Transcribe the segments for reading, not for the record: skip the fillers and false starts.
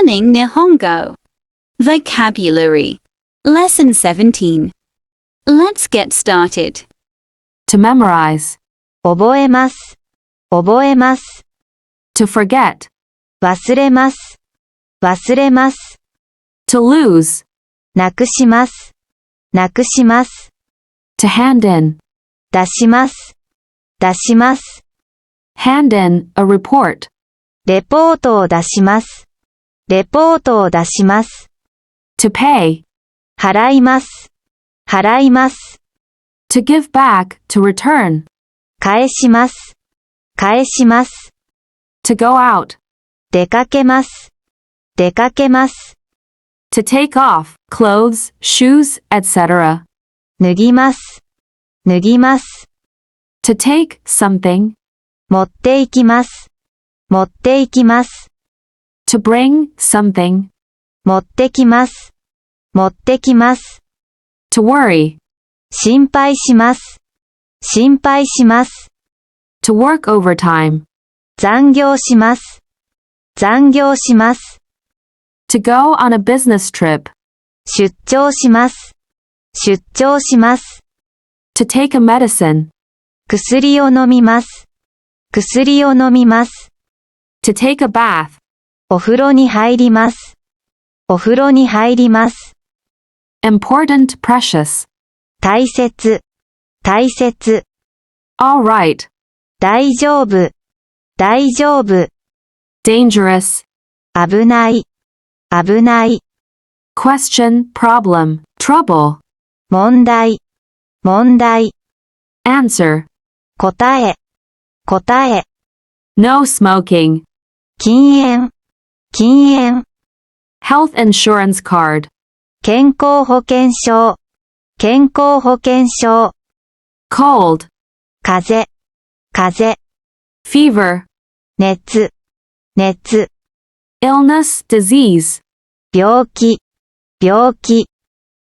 Learning Nihongo. Vocabulary. Lesson 17. Let's get started. To memorize. 覚えます。覚えます。To forget. 忘れます。忘れます。To lose. なくします。なくします。To hand in. 出します。出します。Hand in a report. レポートを出します。レポートを出します。To pay. 払います。払います。To give back, to return. 返します。返します。To go out. 出かけます。出かけます。To take off, clothes, shoes, etc. 脱ぎます。脱ぎます。To take something. 持っていきます。持っていきます。To bring something. 持ってきます。持ってきます。To worry. 心配します。心配します。To work overtime. 残業します。残業します。To go on a business trip. 出張します。出張します。To take a medicine. 薬を飲みます。薬を飲みます。To take a bath. お風呂に入ります。お風呂に入ります。Important, precious. 大切、大切。All right. 大丈夫、大丈夫。Dangerous. 危ない、危ない。Question, problem, trouble. 問題、問題。Answer. 答え、答え。No smoking. 禁煙、禁煙。Health insurance card. 健康保険証、健康保険証。Cold. 風、風。Fever. 熱、熱。Illness, disease. 病気、病気。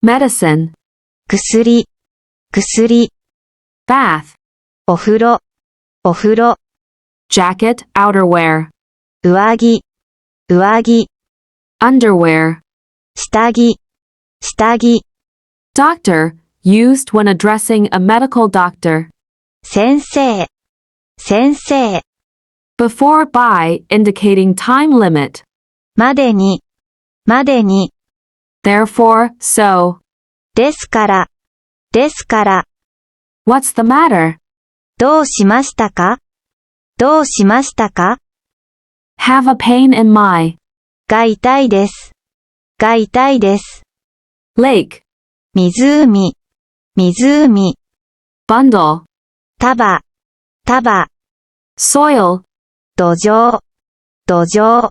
Medicine. 薬、薬。Bath. お風呂、お風呂。Jacket, outerwear. 上着、上着。Underwear. 下着、下着。Doctor, used when addressing a medical doctor. 先生、先生。Before by, indicating time limit. までに、までに。Therefore, so. ですから、ですから。What's the matter? どうしましたか？どうしましたか？ Have a pain in my. が痛いです。が痛いです。Lake. 湖、湖。Bundle. 束、束。Soil. 土壌、土壌。